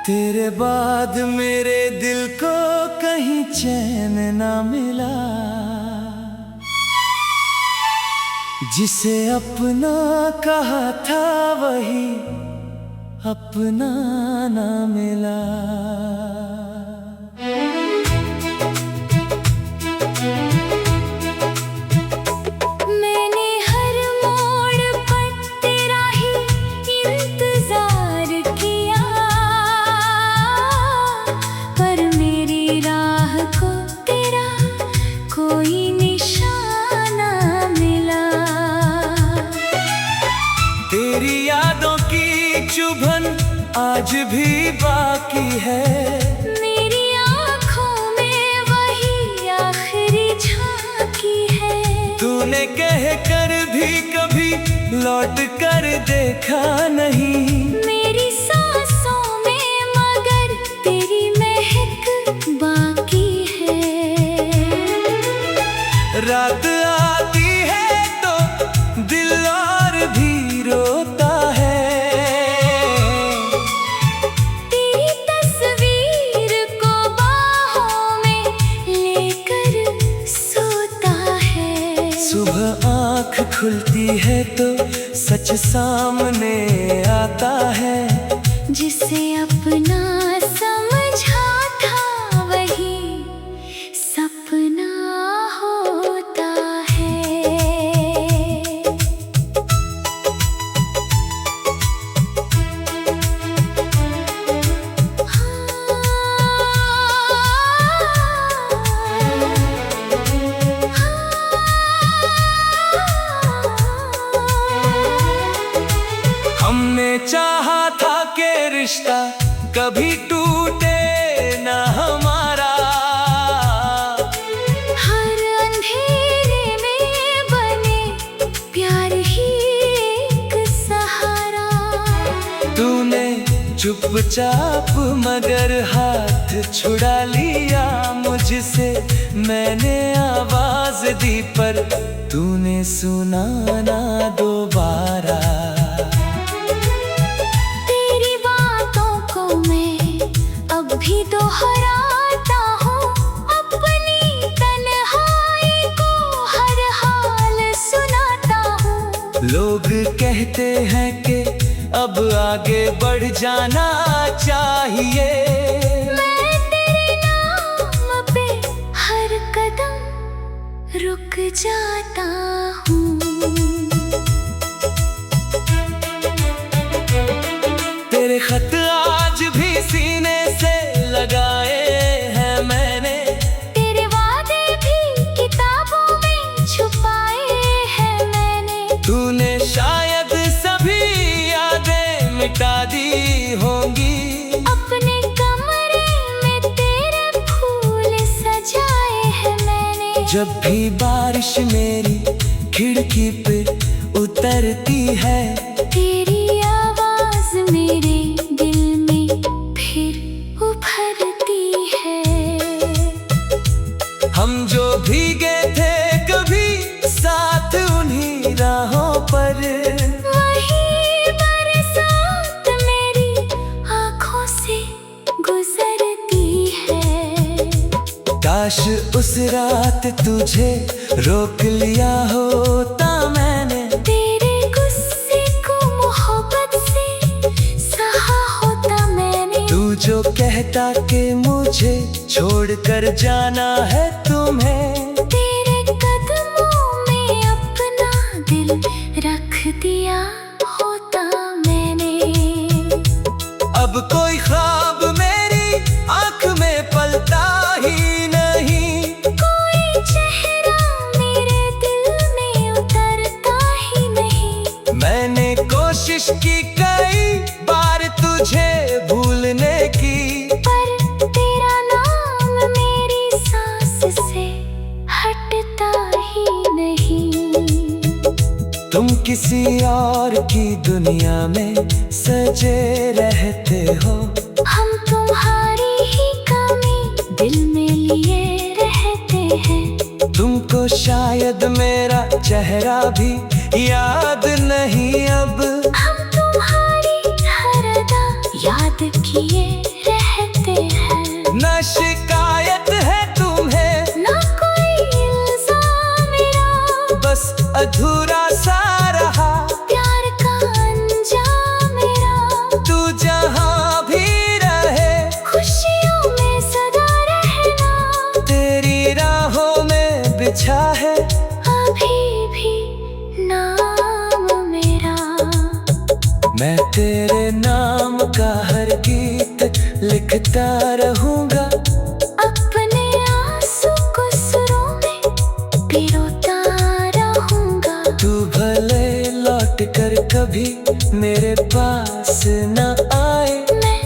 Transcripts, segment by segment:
तेरे बाद मेरे दिल को कहीं चैन ना मिला, जिसे अपना कहा था वही अपना ना मिला। मैंने हर मोड़ पर तेरा ही इंतजार किया, पर मेरी राह को तेरा कोई निशाना मिला। तेरी यादों की चुभन आज भी बाकी है, मेरी आँखों में वही आखिरी झांकी है। तूने कह कर भी कभी लौट कर देखा नहीं, मेरी सांसों में मगर तेरी महक बाकी है। रात आती है तो दिल और भी रोता है, तेरी तस्वीर को बाहों में लेकर सोता है। सुबह आँख खुलती है तो सच सामने आता है, जिसे अपना समझा था वही सपना होता है। हमने चाहा था कि रिश्ता कभी टूटे न हमारा, हर अंधेरे में बने प्यार ही एक सहारा। तूने चुपचाप मगर हाथ छुड़ा लिया मुझसे, मैंने आवाज दी पर तूने सुना ना दोबारा। तेरी बातों को मैं अब भी दोहराता हूँ, अपनी तन्हाई को हर हाल सुनाता हूँ। लोग कहते हैं कि अब आगे बढ़ जाना चाहिए, मैं तेरे नाम पे हर कदम रुक जाता हूँ। तेरे खत आज भी सीने से लगाए हैं मैंने, तेरे वादे भी किताबों में छुपाए हैं मैंने। तूने शायद सभी यादें मिटा दी होंगी, अपने कमरे में तेरे फूल सजाए हैं मैंने। जब भी बारिश मेरी खिड़की पे उतरती है, तेरी आवाज मेरे दिल में फिर उभरती है। हम जो भीगे थे कभी साथ उन्हीं राहों पर, वही बरसात मेरी आँखों से गुजरती है। काश उस रात तुझे रोक लिया होता मैंने, तेरे गुस्से को मोहब्बत से सहा होता मैंने। तू जो कहता कि मुझे छोड़कर जाना है तुम्हें, तेरे कदमों में अपना दिल रख दिया होता मैंने। अब कोई ख्वाब मेरी आँख में पलता ही नहीं, कोई चेहरा मेरे दिल में उतरता ही नहीं। मैंने कोशिश की कई बार तुझे भूलने की, पर तेरा नाम मेरी सांस से हटता ही नहीं। तुम किसी और की दुनिया में सजे रहते हो, हम तुम्हारी ही कमी दिल में लिए रहते हैं। तुमको शायद मेरा चेहरा भी याद नहीं अब, हम तुम्हारी हर अदा याद किए रहते हैं। न शिकायत है तुम्हें, ना कोई इल्जाम मेरा, बस अधूरा सा रहा प्यार का अंजाम मेरा। तू जहाँ भी रहे, खुशियों में सदा रहना, तेरी राहों में बिछा है अभी भी नाम मेरा। मैं तेरे नाम का हर गीत लिखता रहूंगा, अपने आंसू को सुरों में पिरोता रहूंगा। तू भले लौट कर कभी मेरे पास न आए, मैं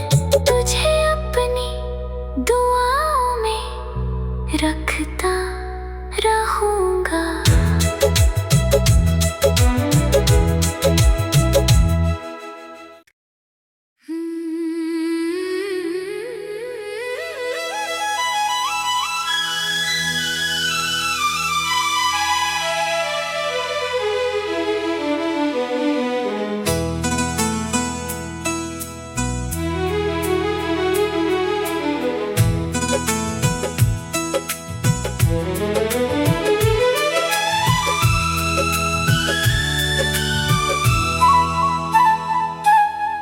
तुझे अपनी दुआओं में रखता रहूंगा।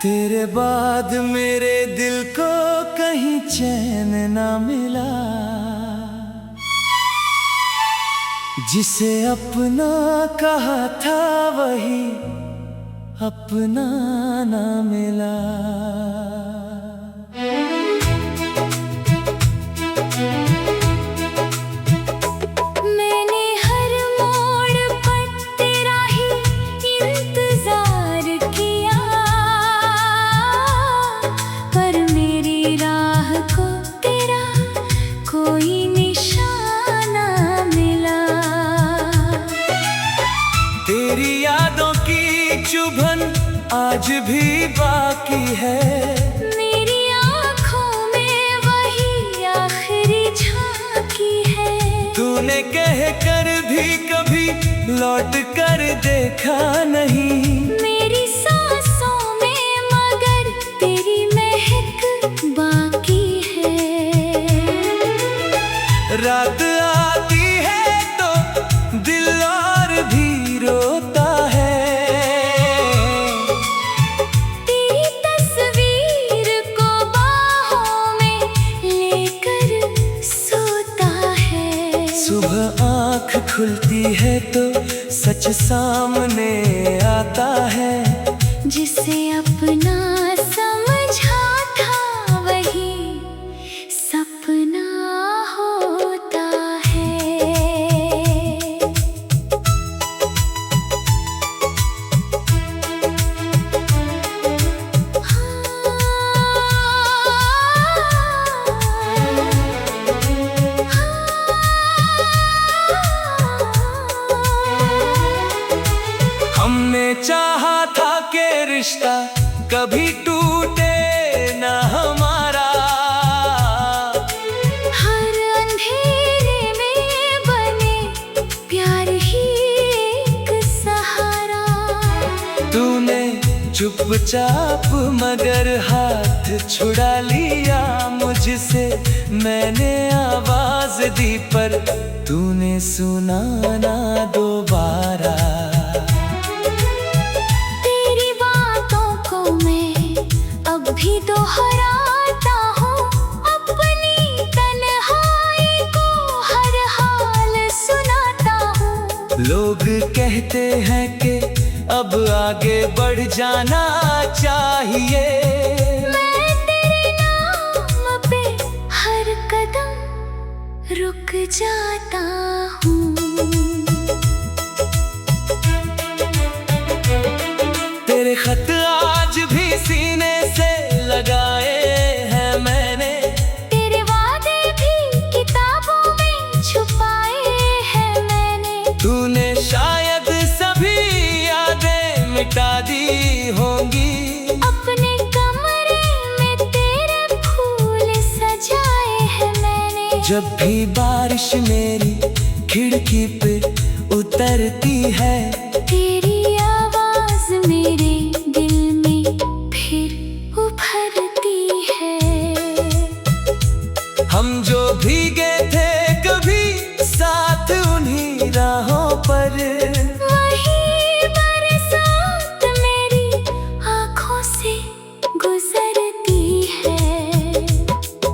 तेरे बाद मेरे दिल को कहीं चैन ना मिला, जिसे अपना कहा था वही अपना ना मिला। मैंने हर मोड़ पर तेरा ही इंतजार किया, पर मेरी राह को तेरा कोई निशाना मिला। तेरी यादों की चुभन आज भी बाकी है, मेरी आँखों में वही आखिरी झांकी है। तूने कह कर भी कभी लौट कर देखा नहीं, मेरी सांसों में मगर तेरी महक बाकी है। रात आती है तो दिल और भी रोता है, तेरी तस्वीर को बाहों में लेकर सोता है। सुबह आँख खुलती है तो सच सामने आता है, जिसे अपना समझा था वही सपना होता है। हमने चाहा था कि रिश्ता कभी टूटे न हमारा, हर अंधेरे में बने प्यार ही एक सहारा। तूने चुपचाप मगर हाथ छुड़ा लिया मुझसे, मैंने आवाज दी पर तूने सुना ना दोबारा। तेरी बातों को मैं अब भी दोहराता हूँ, अपनी तन्हाई को हर हाल सुनाता हूँ। लोग कहते हैं कि अब आगे बढ़ जाना चाहिए, मैं तेरे नाम पे हर कदम रुक जाता हूँ। तेरे खत आज भी सीने से लगाए हैं मैंने, तेरे वादे भी किताबों में छुपाए हैं मैंने। तूने शायद सभी यादें मिटा दी होंगी, अपने कमरे में तेरे फूल सजाए हैं मैंने। जब भी बारिश मेरी खिड़की पे उतरती है, तेरी आवाज मेरे दिल में फिर उभरती है।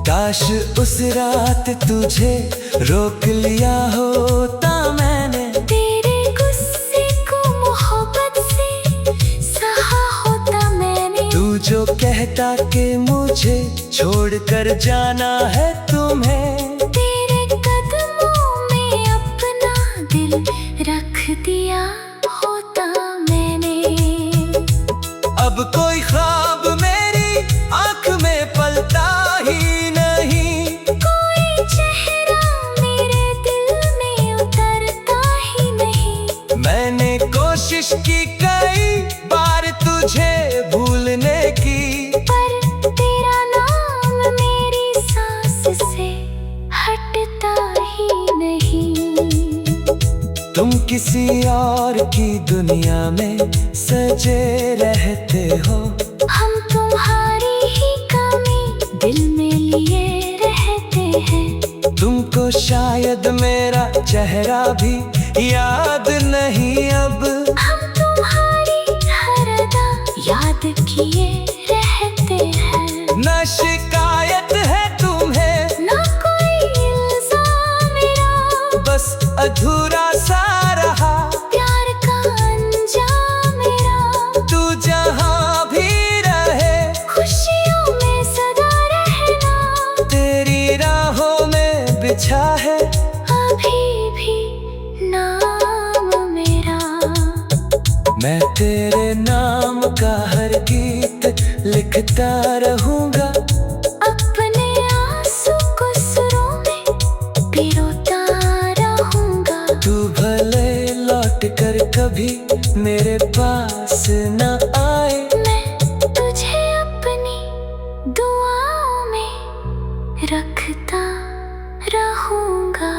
काश उस रात तुझे रोक लिया होता मैंने, तेरे गुस्से को मोहब्बत से सहा होता मैंने। तू जो कहता कि मुझे छोड़कर जाना है तुम्हें, तेरे कदमों में अपना दिल रख दिया होता मैंने। अब कोई ख्वाब मेरी आंख में पलता ही नहीं, कोई चेहरा मेरे दिल में उतरता ही नहीं। मैंने कोशिश की कई बार तुझे भूलने की, पर तेरा नाम मेरी सांस से हटता ही नहीं। तुम किसी और की दुनिया में सजे रहते हो, हम तुम्हारी ही कमी दिल में लिए रहते हैं। तुमको शायद मेरा चेहरा भी याद नहीं अब, हम तुम्हारी हर अदा याद किए रहते हैं। न शिकायत है तुम्हें ना कोई इल्जाम मेरा, बस अधूरा सा रहा प्यार का अंजाम मेरा। तू जहाँ भी रहे खुशियों में सदा रहना, तेरी राहों में बिछा है अभी भी नाम मेरा। मैं तेरे नाम का हर गीत लिखता रहूंगा, अपने आंसू को सुरों में पिरोता रहूंगा। तू भले लौट कर कभी मेरे पास न आए, मैं तुझे अपनी दुआओं में रखता रहूंगा।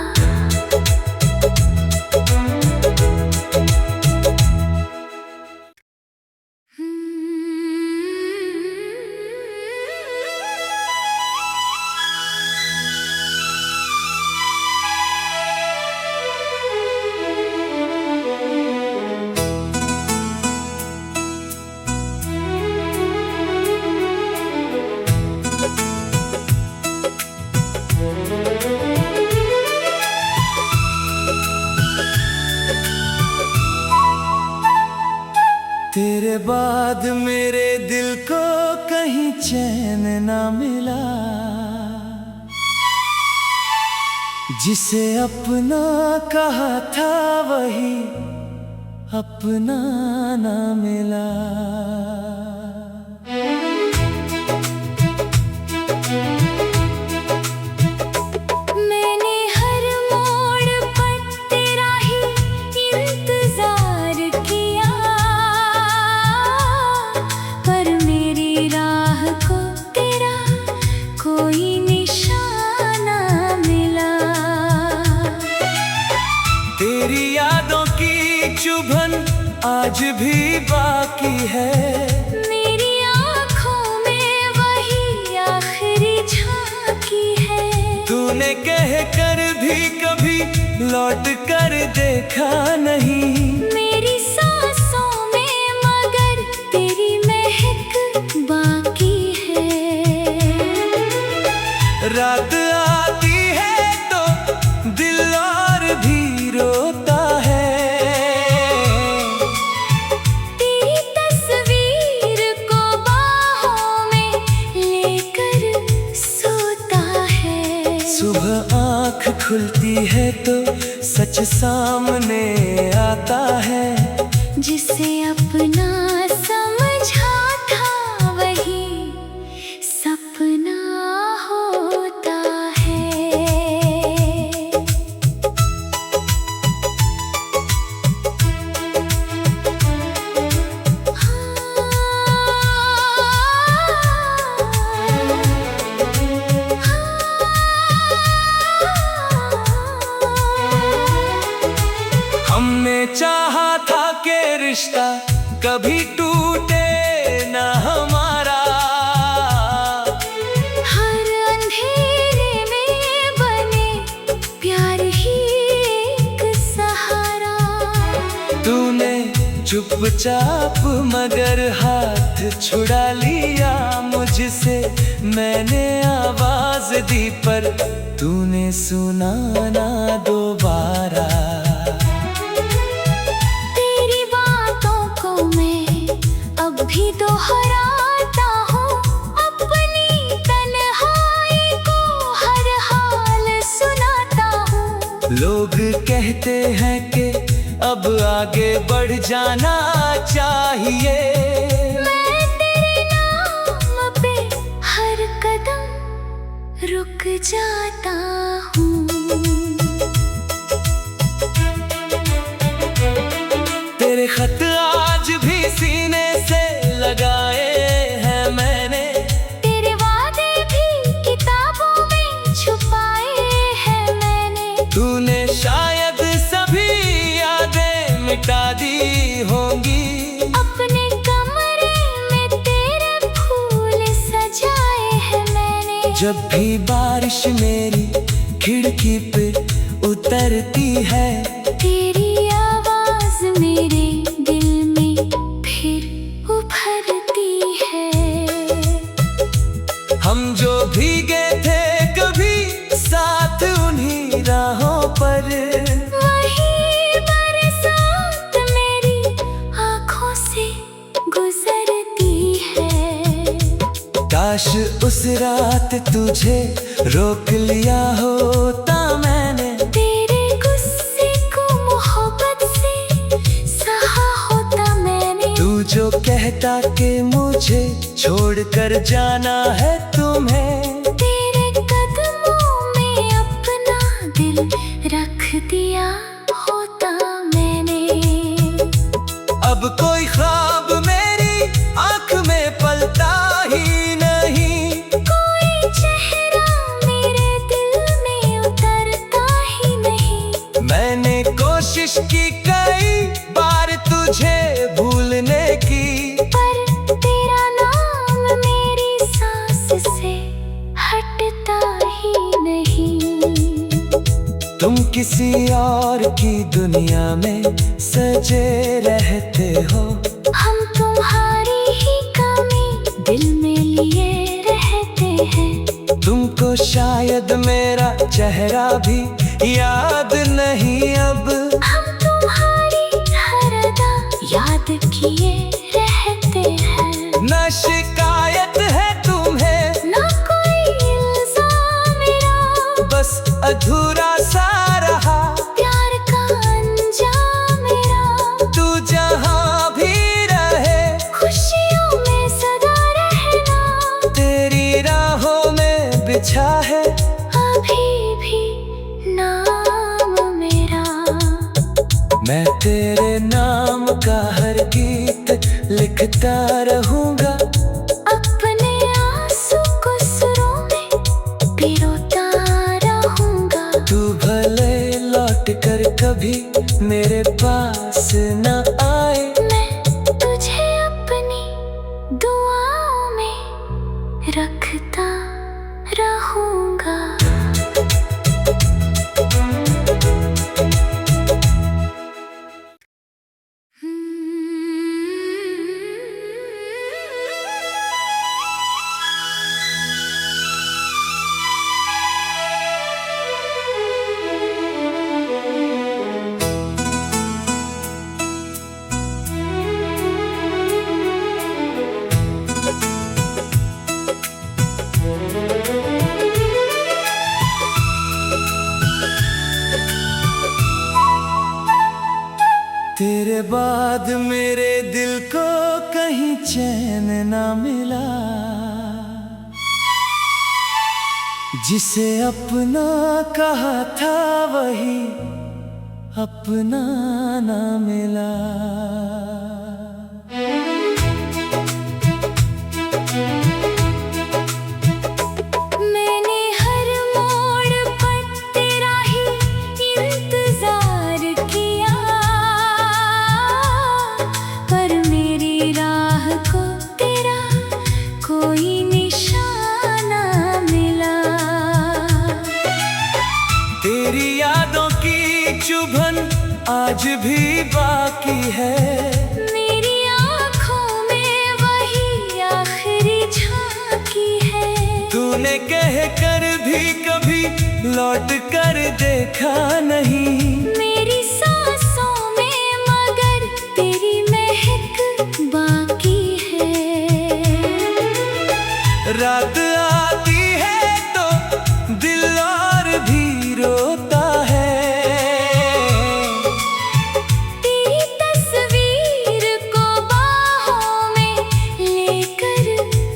तेरे बाद मेरे दिल को कहीं चैन ना मिला, जिसे अपना कहा था वही अपना ना मिला। मैंने हर मोड़ पर तेरा ही इंतजार किया, पर मेरी राह को तेरा कोई निशाना मिला। तेरी यादों की चुभन आज भी बाकी है, मेरी आँखों में वही आखिरी झांकी है। तूने कह कर भी कभी लौट कर देखा नहीं, मेरी सांसों में मगर तेरी महक बाकी है। रात आती है तो दिल और भी रोता है, तेरी तस्वीर को बाहों में लेकर सोता है। सुबह आँख खुलती है तो सच सामने आता है, जिसे अपना समझा था वही सपना होता है। हमने चाहा था कि रिश्ता कभी टूटे न हमारा, हर अंधेरे में बने प्यार ही एक सहारा। तूने चुपचाप मगर हाथ छुड़ा लिया मुझसे, मैंने आवाज आवाज दी पर तूने सुना ना दोबारा। तेरी बातों को मैं अब भी दोहराता हूँ, अपनी तन्हाई को हर हाल सुनाता हूँ। लोग कहते हैं कि अब आगे बढ़ जाना चाहिए। मैं तेरे नाम पे हर कदम रुक जाता हूँ। तेरे खत आज भी सीने से लगाए हैं मैंने, तेरे वादे भी किताबों में छुपाए हैं मैंने। तूने शायद सभी यादें मिटा दी होंगी, अपने कमरे में तेरे फूल सजाए हैं मैंने। जब भी बारिश मेरी खिड़की पे उतरती है, तेरी आवाज मेरे दिल में फिर उभरती है। हम जो भीगे थे कभी साथ उन्हीं राहों पर, वही बरसात मेरी आँखों से गुजरती है। काश उस रात तुझे रोक लिया होता मैंने, तेरे गुस्से को मोहब्बत से सहा होता मैंने। तू जो कहता कि मुझे छोड़कर जाना है तुम्हें, तेरे कदमों में अपना दिल रख दिया होता मैंने। अब कोई ख्वाब मेरी आंख में पलता ही नहीं, कोई चेहरा मेरे दिल में उतरता ही नहीं। मैंने कोशिश की कई बार तुझे भूलने की, पर तेरा नाम मेरी सांस से हटता ही नहीं। तुम किसी और की दुनिया में सजे रहते हो, हम तुम्हारी ही कमी दिल में लिए रहते हैं। तुमको शायद मेरा चेहरा भी याद नहीं अब, हम तुम्हारी हर अदा याद किए रहते हैं। न शिकायत है तुम्हें ना कोई इल्जाम मेरा, बस अधूरा सा रहा प्यार का अंजाम मेरा। तू जहाँ भी रहे खुशियों में सदा रहना, तेरी राहों में बिछा है अभी भी नाम मेरा। मैं तेरे नाम का हर गीत लिखता रहूंगा, अपने आंसू को सुरों में पिरोता रहूंगा। तू भले लौट कर कभी मेरे पास न आए, मैं तुझे अपनी दुआओं में रखता रहूंगा। तेरे बाद मेरे दिल को कहीं चैन ना मिला, जिसे अपना कहा था वही अपना ना मिला। मैंने हर मोड़ पर तेरा ही इंतजार किया, पर मेरी राह को तेरा कोई निशाना मिला। तेरी यादों की चुभन आज भी बाकी है, मेरी आँखों में वही आखिरी झांकी है। तूने कह कर भी कभी लौट कर देखा नहीं। मेरी सांसों में मगर तेरी महक बाकी है। रात आती है तो दिल और भी रोता है। तेरी तस्वीर को बाहों में लेकर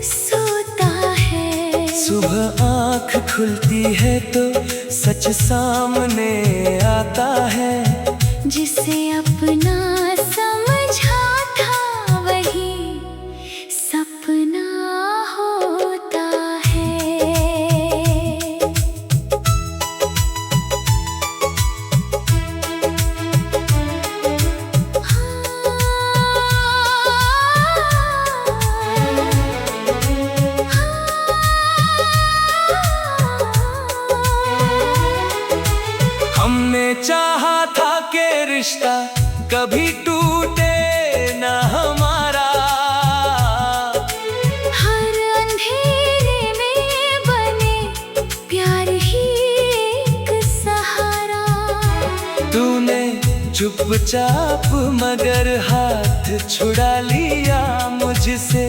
सोता है। सुबह आँख खुलती है तो सच सामने आता है। जिसे अपना समझा था वही सपना होता है। हमने चाहा था कि रिश्ता कभी टूटे न हमारा। हर अंधेरे में बने प्यार ही एक सहारा। तूने चुपचाप मगर हाथ छुड़ा लिया मुझसे।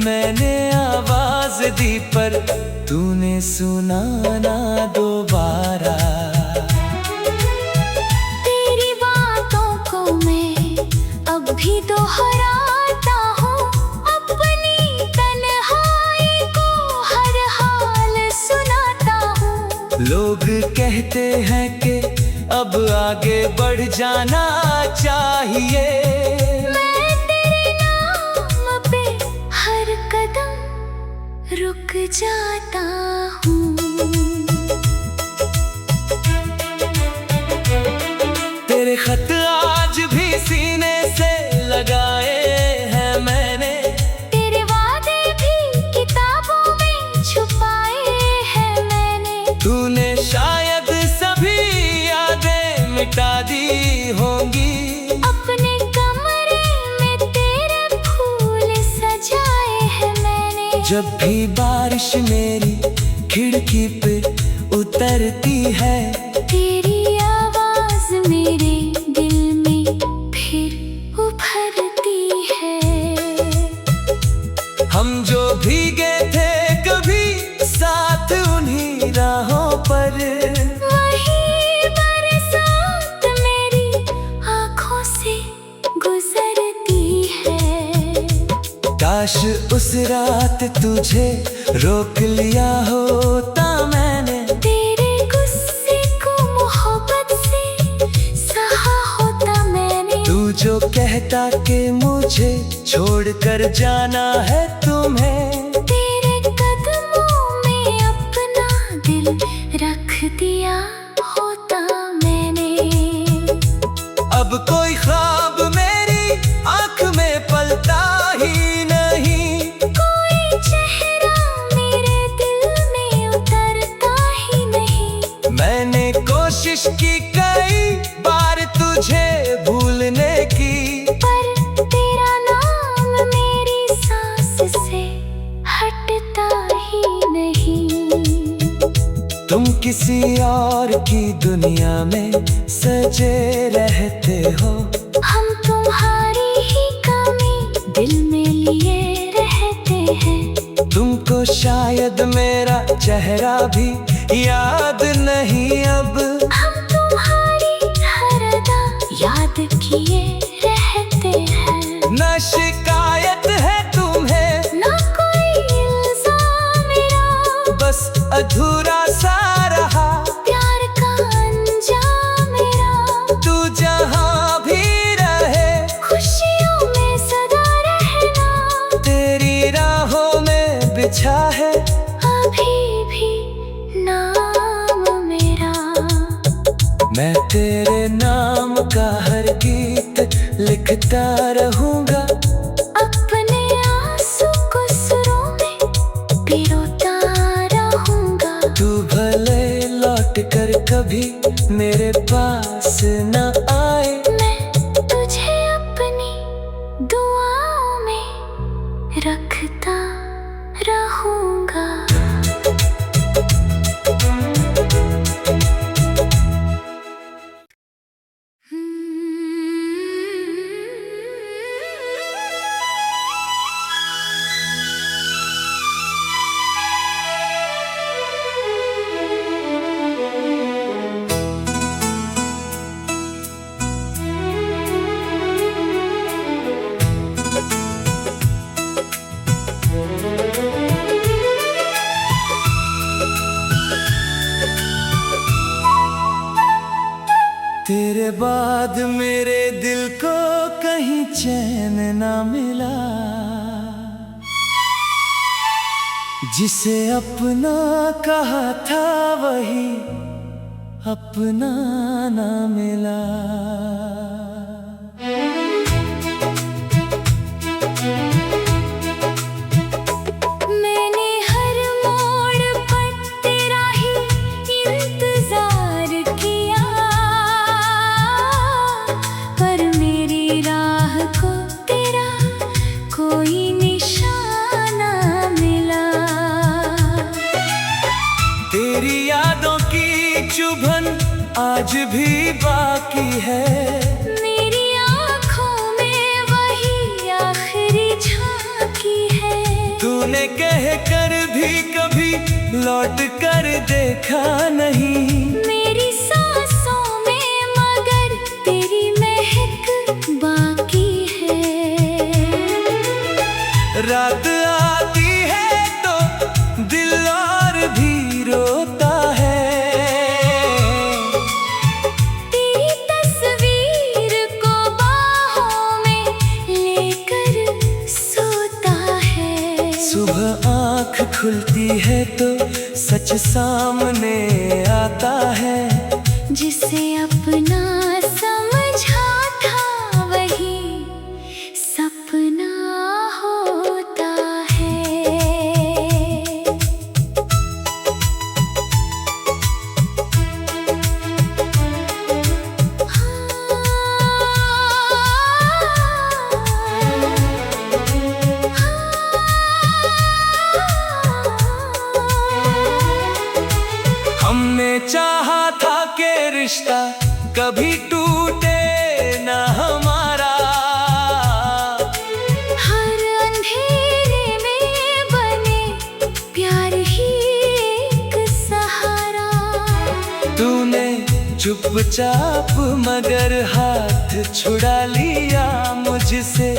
मैंने आवाज दी पर तूने सुना ना दोबारा। तेरी बातों को मैं अब भी दोहराता हूँ। अपनी तन्हाई को हर हाल सुनाता हूँ। लोग कहते हैं कि अब आगे बढ़ जाना चाहिए। मैं तेरे नाम पे हर कदम रुक जाता हूँ। तेरे खत आज भी सीने से लगाए हैं मैंने। तेरे वादे भी किताबों में छुपाए हैं मैंने। तूने शायद सभी यादें मिटा दी होंगी। अपने कमरे में तेरे फूल सजाए हैं मैंने। जब भी बारिश मेरी खिड़की पे उतरती है। तेरी आवाज मेरे दिल में फिर उभरती है। हम जो भीगे थे कभी साथ उन्हीं राहों पर। वही बरसात मेरी आँखों से गुजरती है। काश उस रात तुझे रोक लिया होता मैंने। तेरे गुस्से को मोहब्बत से सहा होता मैंने। तू जो कहता कि मुझे छोड़कर जाना है तुम्हें। तेरे कदमों में अपना दिल रख दिया होता मैंने। अब कोई ख्वाब मेरी आँख में पलता ही नहीं। कोई चेहरा मेरे दिल में उतरता ही नहीं। मैंने कोशिश की कई बार तुझे भूलने की। पर तेरा नाम मेरी सांस से हटता ही नहीं। तुम किसी और की दुनिया में सजे रहते हो। हम तुम्हारी ही कमी दिल में लिए रहते हैं। तुमको शायद मेरा चेहरा भी याद नहीं अब। हम तुम्हारी हर अदा याद किए रहते हैं। न शिकायत है तुम्हें ना कोई इल्जाम मेरा। बस अधूरा सा रहा प्यार का अंजाम मेरा। तू जहाँ भी रहे खुशियों में सदा रहना। तेरी राहों में बिछा है अभी भी नाम मेरा। मैं तेरे नाम का हर गीत लिखता रहूंगा। अपने आंसू को सुरों में पिरोता रहूंगा। तू भले लौट कर कभी मेरे पास न आए। मैं तुझे अपनी दुआओं में रखता रहूंगा। तेरे बाद मेरे दिल को कहीं चैन ना मिला, जिसे अपना कहा था वही अपना ना मिला। मैंने हर मोड़ पर तेरा ही इंतजार किया, पर मेरी राह को तेरा कोई निशाना मिला। तेरी यादों की चुभन आज भी बाकी है, मेरी आँखों में वही आखिरी झांकी है। तूने कह कर भी कभी लौट कर देखा नहीं, मेरी सांसों में मगर तेरी महक बाकी है। रात आती है तो दिल और भी रोता है, तेरी तस्वीर को बाहों में लेकर सोता है। सुबह आँख खुलती है तो सच सामने आता है, जिसे अपना समझा था वही सपना होता है। हमने चाहा था कि रिश्ता कभी टूटे न हमारा, हर अंधेरे में बने प्यार ही एक सहारा। तूने चुपचाप मगर हाथ छुड़ा लिया मुझसे,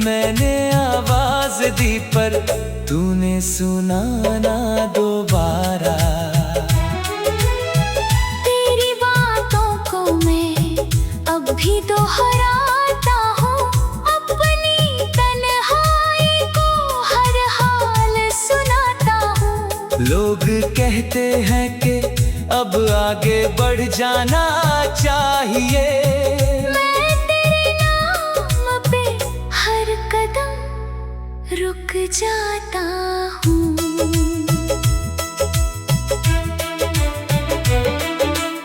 मैंने आवाज दी पर तूने सुना ना दोबारा। तेरी बातों को मैं अब भी दोहराता हूँ, अपनी तन्हाई को हर हाल सुनाता हूँ। लोग कहते हैं कि अब आगे बढ़ जाना चाहिए, मैं तेरे नाम पे हर कदम रुक जाता हूँ।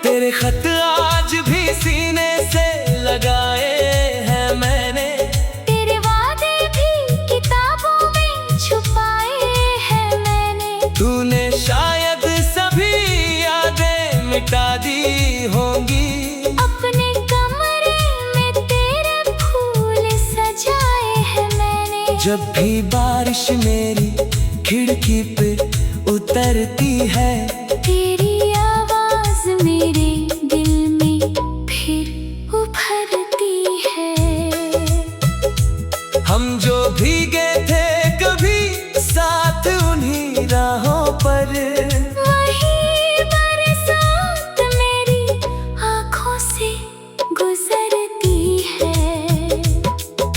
तेरे खत आज भी सीने से लगाए हैं मैंने, तेरे वादे भी किताबों में छुपाए हैं मैंने। तूने शायद सभी यादें मिटा दी होंगी, अपने कमरे में तेरे फूल सजाए हैं मैंने। जब भी बारिश मेरी खिड़की पे उतरती है, तेरी आवाज मेरे दिल में फिर उभरती है। हम जो भीगे थे कभी साथ उन्हीं राहों पर, वही बरसात मेरी आँखों से गुजरती है।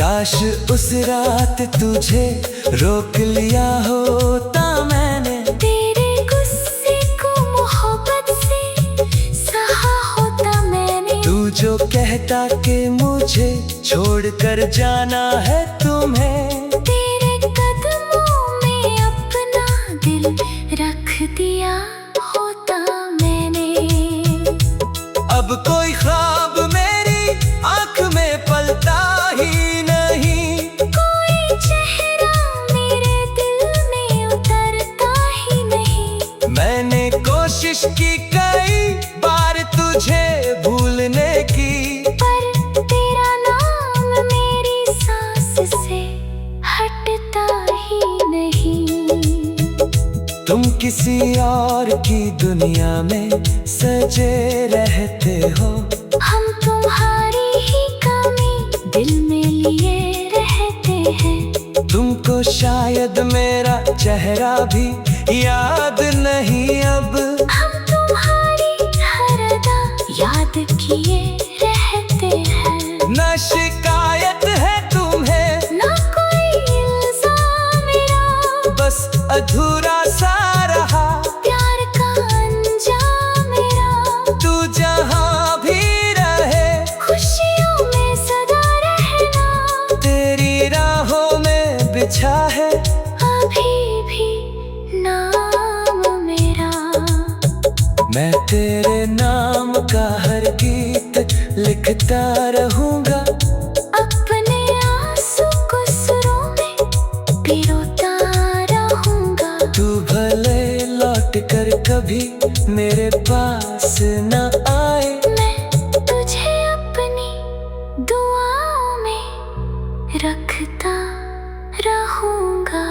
काश उस रात तुझे रोक लिया होता मैंने, तेरे गुस्से को मोहब्बत से सहा होता मैंने। तू जो कहता कि मुझे छोड़कर जाना है तुम्हें, तेरे कदमों में अपना दिल रख दिया होता मैंने। अब कोई ख्वाब मेरी आंख में पलता ही नहीं, कोई चेहरा मेरे दिल में उतरता ही नहीं। मैंने कोशिश की कई बार तुझे भूलने की, पर तेरा नाम मेरी सांस से हटता ही नहीं। तुम किसी और की दुनिया में सजे रहते हो, हम तुम्हारी ही कमी दिल में लिए रहते हैं। तुमको शायद मेरा चेहरा भी याद नहीं अब, हम तुम्हारी हर अदा याद किए रह अधूरा सा रहा प्यार का अंजाम मेरा। तू जहाँ भी रहे खुशियों में सदा रहना तेरी राहों में बिछा है अभी भी नाम मेरा। मैं तेरे नाम का हर गीत लिखता रहूंगा अपने आंसू को सुरों में पिरोता रहूंगा। तू भले लौट कर कभी मेरे पास न आए मैं तुझे अपनी दुआओं में रखता रहूंगा।